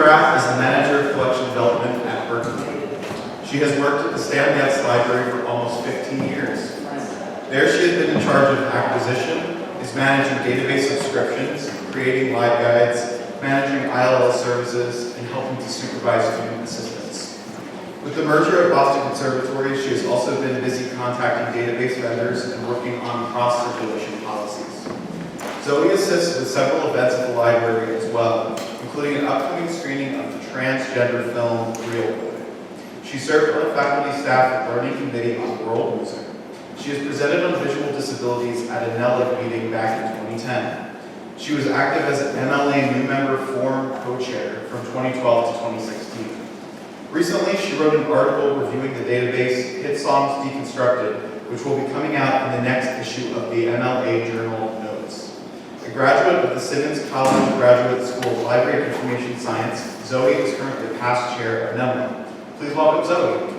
Rath is the Manager of Collection Development at Berklee. She has worked at the Stan Getz Library for almost 15 years. There she has been in charge of acquisition, is managing database subscriptions, creating live guides, managing ILL services, and helping to supervise student assistance. With the merger of Boston Conservatory, she has also been busy contacting database vendors and working on cross-circulation policies. Zoe assists with several events at the library as well, including an upcoming screening of the transgender film Real Boy. She served on the faculty staff learning committee on world music. She has presented on visual disabilities at a NEMLA meeting back in 2010. She was active as an NLA new member forum co-chair from 2012 to 2016. Recently, she wrote an article reviewing the database Hit Songs Deconstructed, which will be coming out in the next issue of the NLA Journal Notes. A graduate of the Simmons College Graduate School of Library and Information Science, Zoe is currently past chair of NEMLA. Please welcome Zoe.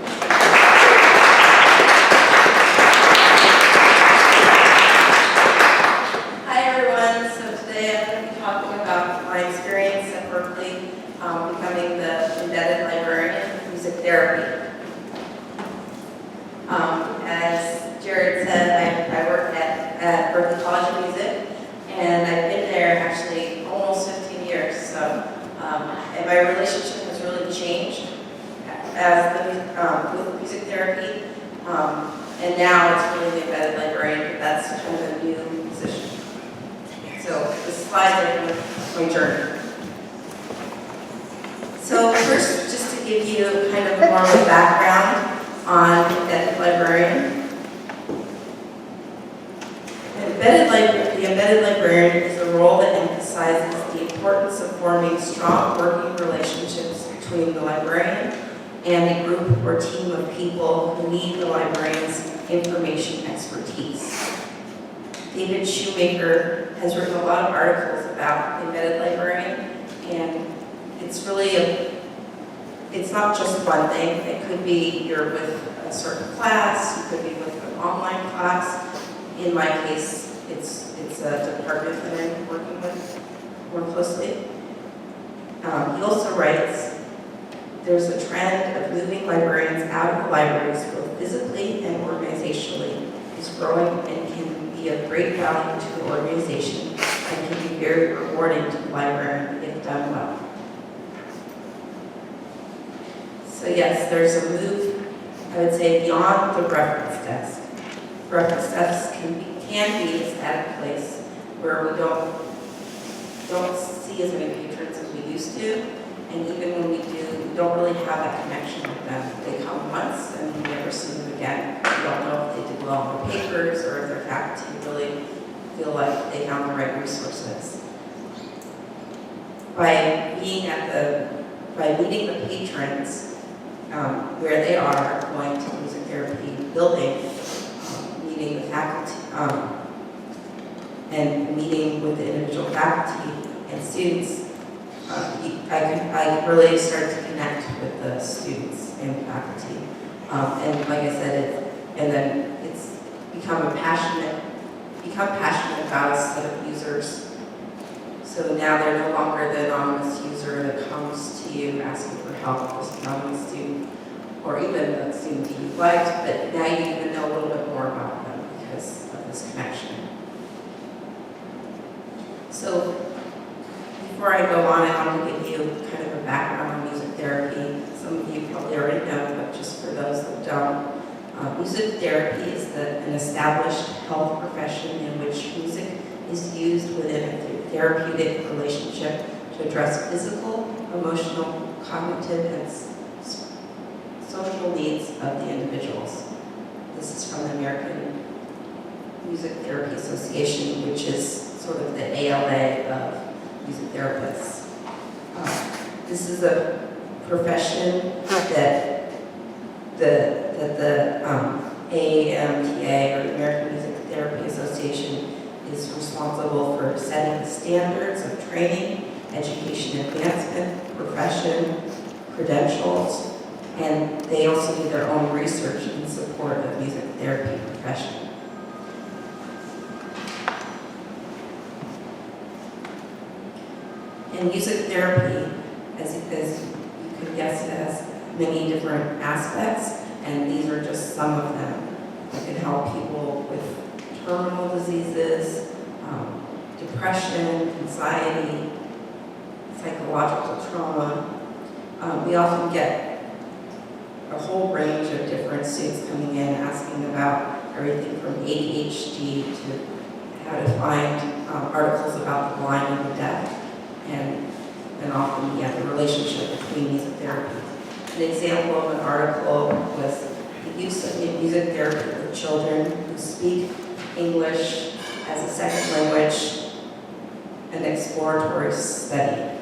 Hi everyone. So today I'm going to be talking about my experience at Berklee, becoming the embedded librarian of music therapy. As Jared said, I work at Berklee College of Music, and I've been there actually almost 15 years. So, and my relationship has really changed with music therapy, and now it's really the embedded librarian. That's kind of a new position. So the slides are my journey. So first, just to give you kind of more of a background on the embedded librarian. The embedded librarian is a role that emphasizes the importance of forming strong working relationships between the librarian and a group or team of people who need the librarian's information expertise. David Shoemaker has written a lot of articles about the embedded librarian, and it's really it's not just one thing. It could be you're with a certain class, you could be with an online class. In my case, it's a department that I'm working with more closely. He also writes, there's a trend of moving librarians out of the libraries, both physically and organizationally, is growing and can be of great value to the organization and can be very rewarding to the librarian if done well. So yes, there's a move, I would say, beyond the reference desk. Reference desks can be a static place where we don't see as many patrons as we used to, and even when we do, we don't really have that connection with them. They come once and we never see them again. We don't know if they did well on their papers or if their faculty really feel like they found the right resources. By meeting the patrons where they are, going to the music therapy building, meeting the faculty, and meeting with the individual faculty and students, I really started to connect with the students and faculty. And like I said, then it's become passionate about a set of users. So now they're no longer the anonymous user that comes to you asking for help, this anonymous student, or even a student you liked, but now you even know a little bit more about them because of this connection. So before I go on, I want to give you kind of a background on music therapy. Some of you probably already know, but just for those that don't, music therapy is an established health profession in which music is used within a therapeutic relationship to address physical, emotional, cognitive, and social needs of the individuals. This is from the American Music Therapy Association, which is sort of the ALA of music therapists. This is a profession that the AMTA, or the American Music Therapy Association, is responsible for setting the standards of training, education advancement, profession, credentials, and they also do their own research in support of music therapy profession. In music therapy, as you can guess, it has many different aspects, and these are just some of them. It can help people with terminal diseases, depression, anxiety, psychological trauma. We often get a whole range of different students coming in asking about everything from ADHD to how to find articles about the blind and the deaf, and often, the relationship between music therapy. An example of an article was the use of music therapy for children who speak English as a second language, an exploratory study.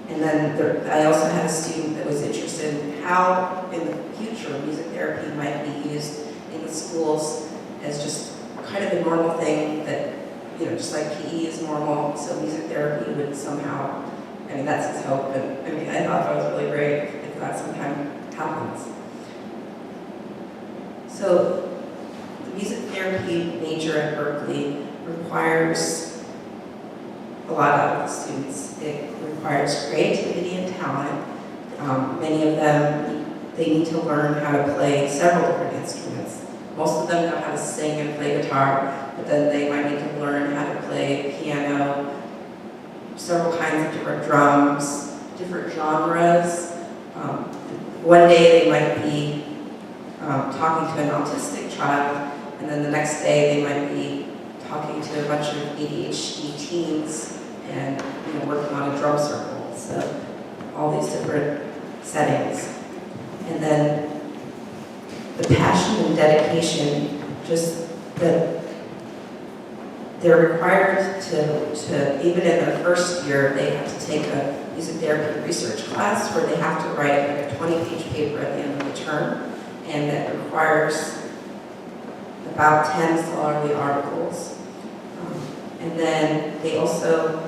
And then I also had a student that was interested in how, in the future, music therapy might be used in the schools as just kind of a normal thing that, just like PE is normal, so music therapy would somehow, that's his hope, and I thought that was really great if that sometime happens. So, the music therapy major at Berklee requires a lot out of the students. It requires creativity and talent. Many of them, they need to learn how to play several different instruments. Most of them know how to sing and play guitar, but then they might need to learn how to play piano, several kinds of different drums, different genres. One day they might be talking to an autistic child, and then the next day they might be talking to a bunch of ADHD teens and working on a drum circle. So all these different settings. And then the passion and dedication, just that they're required to, even in their first year, they have to take a music therapy research class where they have to write like a 20-page paper at the end of the term, and that requires about 10 scholarly articles. And then they also,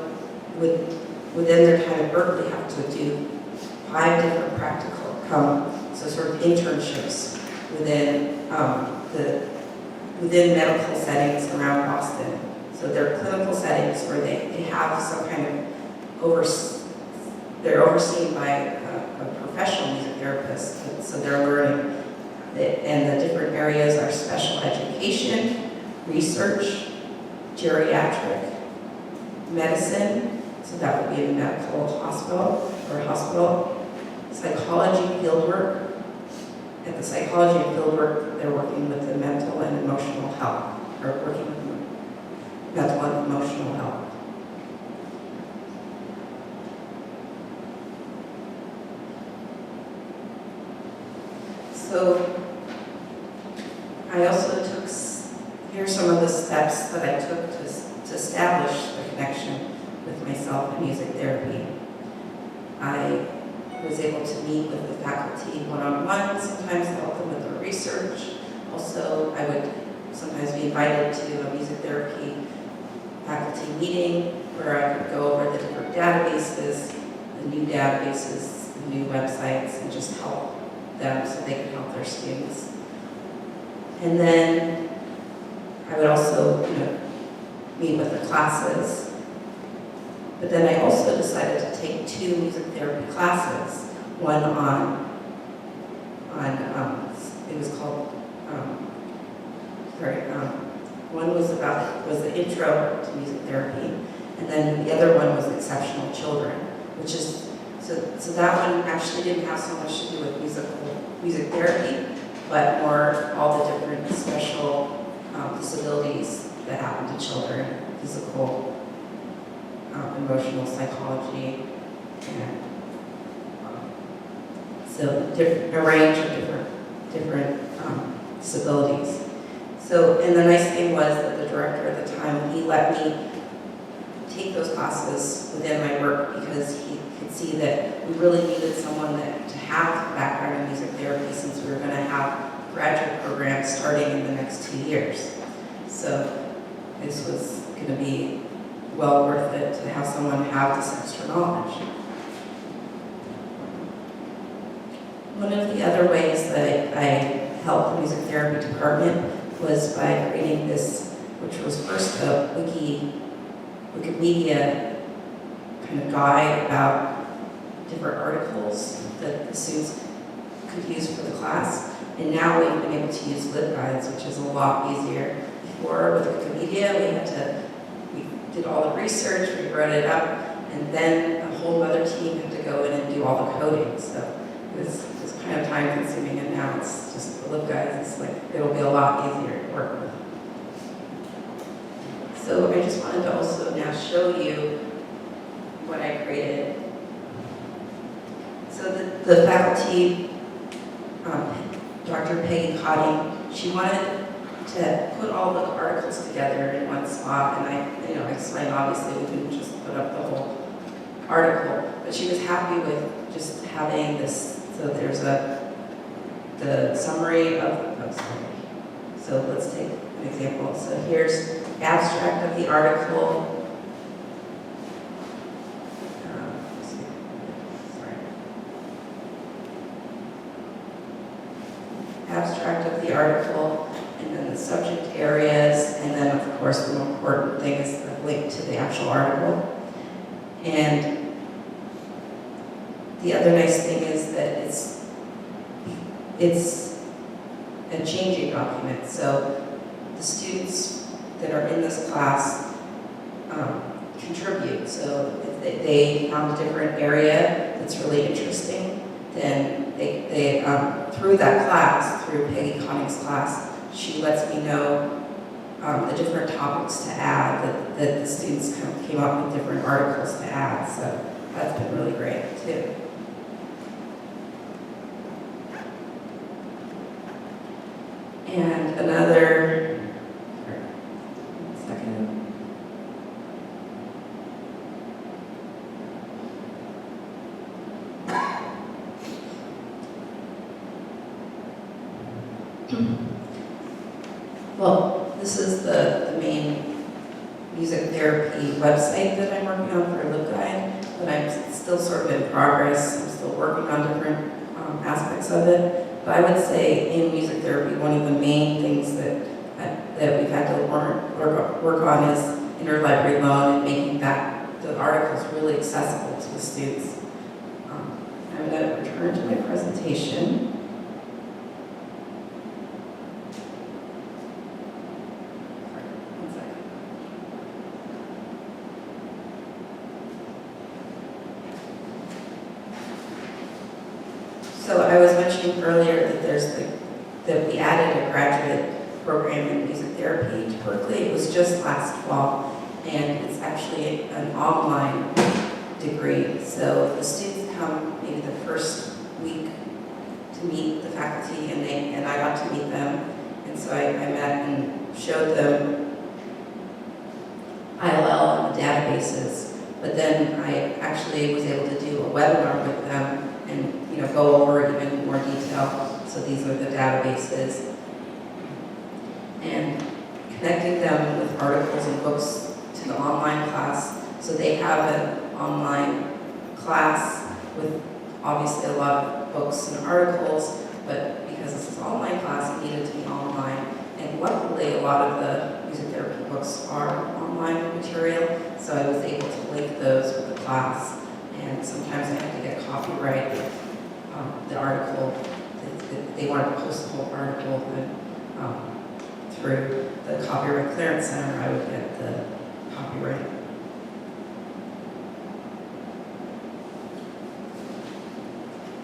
within their time at Berklee, have to do 5 different practical, so sort of internships within within medical settings around Boston. So they're clinical settings where they have some kind of they're overseen by a professional music therapist, so they're learning. And the different areas are special education, research, geriatric, medicine, so that would be in a medical hospital, psychology fieldwork. At the psychology and fieldwork, they're working with the mental and emotional health, or working with mental and emotional health. So I also took, here's some of the steps that I took to establish the connection with myself and music therapy. I was able to meet with the faculty one-on-one, sometimes help them with their research. Also, I would sometimes be invited to a music therapy faculty meeting where I could go over the different databases, the new websites, and just help them so they could help their students. And then I would also, meet with the classes. But then I also decided to take 2 music therapy classes. One it was called, one was the intro to music therapy, and then the other one was exceptional children, which is, so that one actually didn't have so much to do with music therapy, but more all the different special disabilities that happen to children, physical, emotional, psychology, and so a range of different disabilities. So, and the nice thing was that the director at the time, he let me take those classes within my work because he could see that we really needed someone to have a background in music therapy, since we were going to have graduate programs starting in the next 2 years. So this was going to be well worth it to have someone have this extra knowledge. One of the other ways that I helped the music therapy department was by creating this, which was first a Wikimedia kind of guide about different articles that the students could use for the class. And now we've been able to use LibGuides, which is a lot easier. Before with Wikimedia, we did all the research, we wrote it up, and then a whole other team had to go in and do all the coding. So it was kind of time consuming, and now it's just the LibGuides. It's like, it'll be a lot easier to work with. So I just wanted to also now show you what I created. So the faculty, Dr. Peggy Cotting, she wanted to put all the articles together in one spot, and I explained obviously we couldn't just put up the whole article, but she was happy with just having this. So there's the summary of, so let's take an example. So here's abstract of the article. Abstract of the article, and then the subject areas, and then of course the more important thing is the link to the actual article. And the other nice thing is that it's a changing document. So the students that are in this class contribute. So if they found a different area that's really interesting, then they through that class, through Peggy Conning's class, she lets me know the different topics to add, that the students kind of came up with different articles to add. So that's been really great too. And another, one second. Well, this is the main music therapy website that I'm working on for LibGuide, but I'm still sort of in progress. I'm still working on different aspects of it. But I would say in music therapy, one of the main things that we've had to work on is interlibrary loan and making the articles really accessible to the students. I'm going to return to my presentation. So I was mentioning earlier that that we added a graduate program in music therapy to Berklee. It was just last fall, and it's actually an online degree. So the students come maybe the first week to meet the faculty, and I got to meet them. And so I met and showed them ILL and the databases. But then I actually was able to do a webinar with them and go over even more detail. So these are the databases. And connecting them with articles and books to the online class. So they have an online class with obviously a lot of books and articles, but because this is an online class, it needed to be online. And luckily, a lot of the music therapy books are online material, so I was able to link those with the class. And sometimes I have to get copyright the article. They wanted to post the whole article, and through the Copyright Clearance Center, I would get the copyright.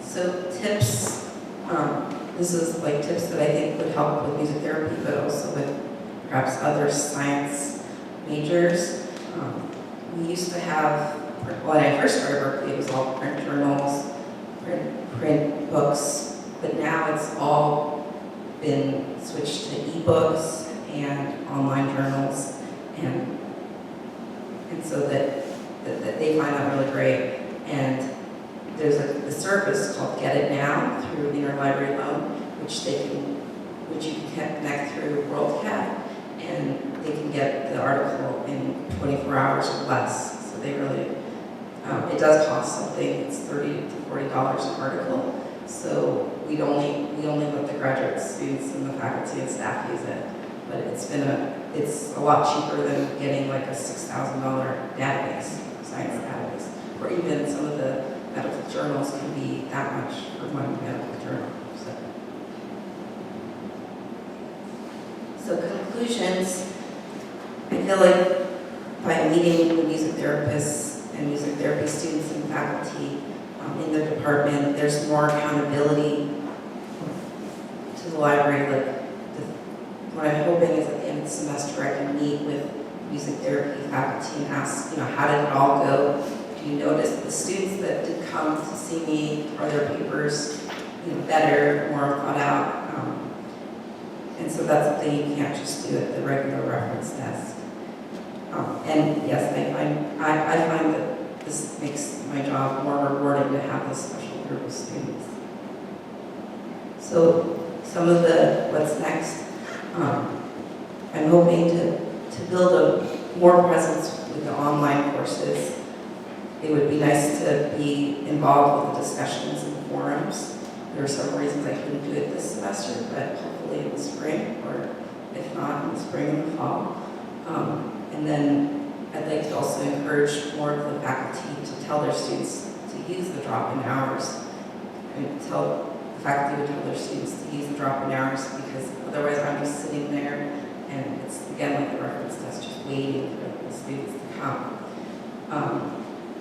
So tips, this is like tips that I think would help with music therapy, but also with perhaps other science majors. We used to have, when I first started Berklee, it was all print journals, print books, but now it's all been switched to ebooks and online journals, and so that they find that really great. And there's a service called Get It Now through Interlibrary Loan, which you can connect through WorldCat, and they can get the article in 24 hours or less. So they really, it does cost something. It's $30 to $40 an article. So we only let the graduate students and the faculty and staff use it. But it's a lot cheaper than getting like a $6,000 database, science database. or even some of the medical journals can be that much for one medical journal. So conclusions, I feel like by meeting the music therapists and music therapy students and faculty in the department, there's more accountability to the library. What I'm hoping is at the end of the semester I can meet with music therapy faculty and ask, how did it all go? Do you notice the students that did come to see me, are their papers better, more thought out? And so that's something you can't just do at the regular reference desk. And yes, I find that this makes my job more rewarding to have this special group of students. So some of what's next, I'm hoping to build more presence with the online courses. It would be nice to be involved with the discussions and forums. There are several reasons I couldn't do it this semester, but hopefully in the spring, or if not, in the spring and the fall. And then I'd like to also encourage more of the faculty to tell their students to use the drop-in hours. And the faculty would tell their students to use the drop-in hours, because otherwise I'm just sitting there and it's, again, like a reference test, just waiting for the students to come.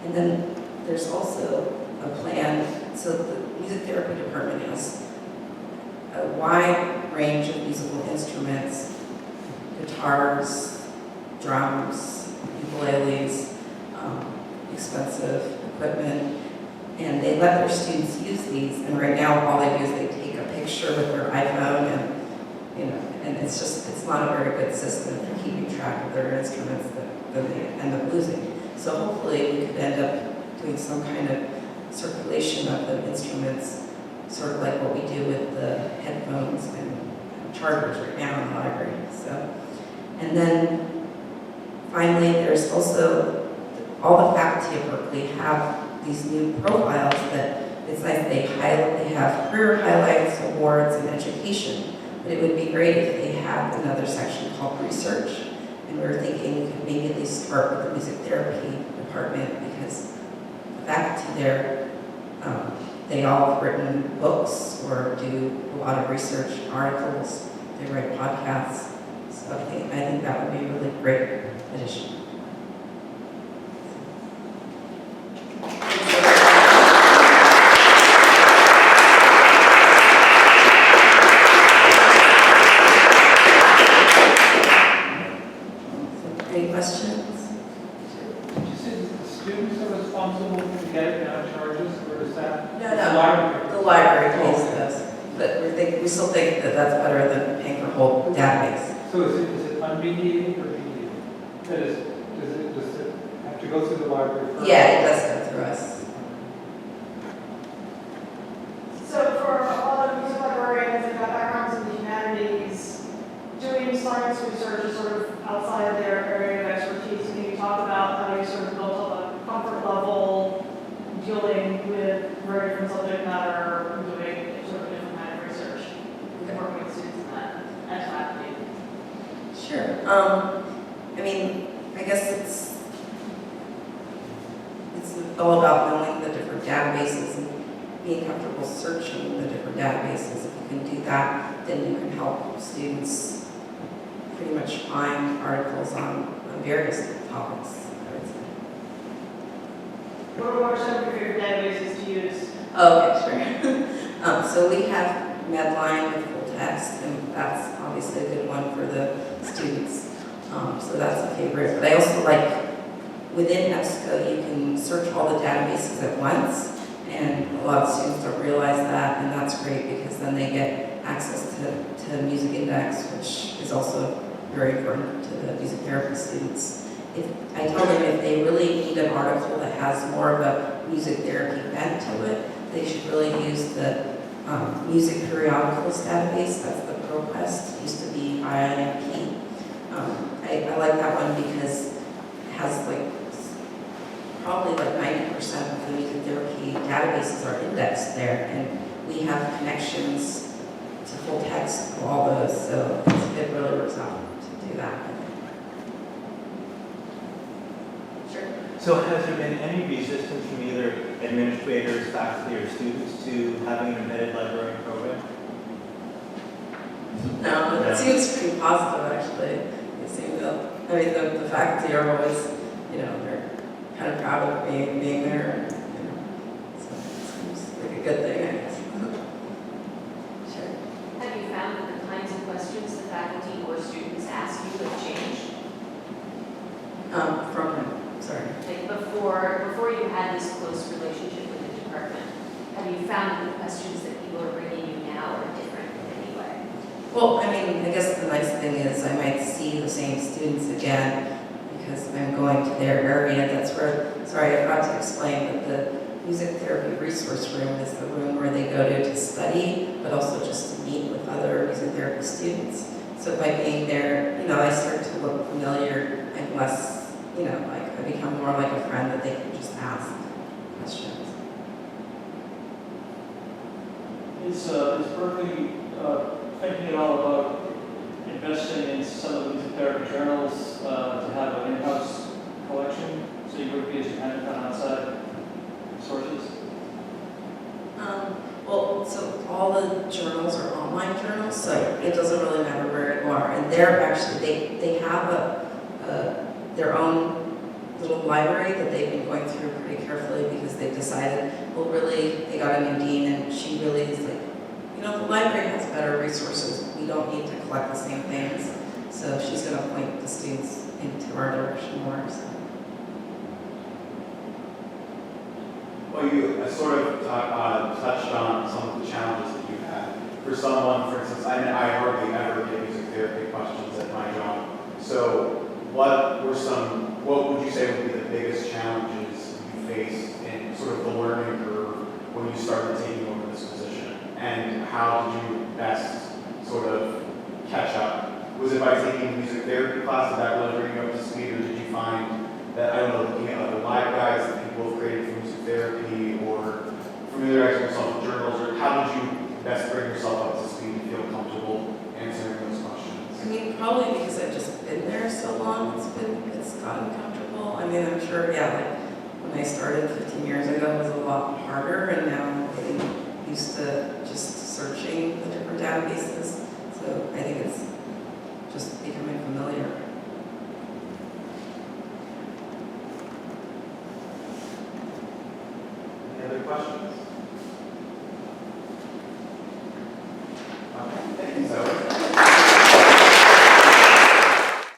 And then there's also a plan. So the music therapy department has a wide range of musical instruments, guitars, drums, ukuleles, expensive equipment, and they let their students use these. And right now, all they do is they take a picture with their iPhone, and it's not a very good system for keeping track of their instruments that they end up losing. So hopefully, we could end up doing some kind of circulation of the instruments, sort of like what we do with the headphones and chargers right now in the library. So, and then finally, there's also all the faculty at Berklee have these new profiles that it's nice they have career highlights, awards, and education. But it would be great if they had another section called research. And we were thinking we could maybe at least start with the music therapy department, because the faculty there, they all have written books or do a lot of research articles. They write podcasts. So I think that would be a really great addition. Any questions? Did you say that the students are responsible to get it down charges, or is that No. the library? The library pays those, but we still think that that's better than paying for a whole database. So is it unmediated or mediated? That is, does it have to go through the library first? Yeah, it does go through us. So for a lot of music librarians that got backgrounds in the humanities, doing science research is sort of outside of their area of expertise. Can you talk about how you sort of built up a comfort level dealing with very different subject matter, doing sort of different kind of research, and working with students in that as faculty? Sure. I guess it's all about knowing the different databases and being comfortable searching the different databases. If you can do that, then you can help students pretty much find articles on various topics, I would say. What are some of your favorite databases to use? Oh, okay, sure. So we have Medline with full text, and that's obviously a good one for the students. So that's a favorite. But I also like, within EBSCO, you can search all the databases at once, and a lot of students don't realize that, and that's great because then they get access to Music Index, which is also very important to the music therapy students. I tell them if they really need an article that has more of a music therapy bent to it, they should really use the music periodicals database. That's the ProQuest. It used to be IIMP. I like that one because it has probably 90% of the music therapy databases are indexed there, and we have connections to full text of all those, so it really works out to do that. Sure. So has there been any resistance from either administrators, faculty, or students to having an embedded librarian program? No, it seems pretty positive, actually. It seems the faculty are always, they're kind of proud of being there, so it seems like a good thing, I guess. Sure. Have you found that the kinds of questions the faculty or students ask you have changed? Sorry. Like before you had this close relationship with the department, have you found that the questions that people are bringing you now are different in any way? Well, I guess the nice thing is I might see the same students again because I'm going to their area. That's where, sorry, I forgot to explain that the music therapy resource room is the room where they go to study, but also just to meet with other music therapy students. So by being there, I start to look familiar and less, I become more like a friend that they can just ask questions. Is Berklee thinking at all about investing in some of the music therapy journals to have an in-house collection so you would be as dependent on outside sources? Well, so all the journals are online journals, so it doesn't really matter where you are. And they're actually, they have their own little library that they've been going through pretty carefully because they've decided, well, really, they got a new dean and she really is like, the library has better resources. We don't need to collect the same things. So she's going to point the students into our direction more. So. Well, you sort of touched on some of the challenges that you've had. For someone, for instance, I hardly ever get music therapy questions at my job. So what would you say would be the biggest challenges you faced in sort of the learning curve when you started taking over this position? And how did you best sort of catch up? Was it by taking a music therapy class? Did that really bring you up to speed? Or did you find that, looking at other live guides that people have created for music therapy or familiarizing yourself with journals? Or how did you best bring yourself up to speed and feel comfortable answering those questions? Probably because I've just been there so long, it's gotten comfortable. I'm sure, when I started 15 years ago, it was a lot harder, and now I'm getting used to just searching the different databases. So I think it's just becoming familiar. Any other questions? Okay, thank you.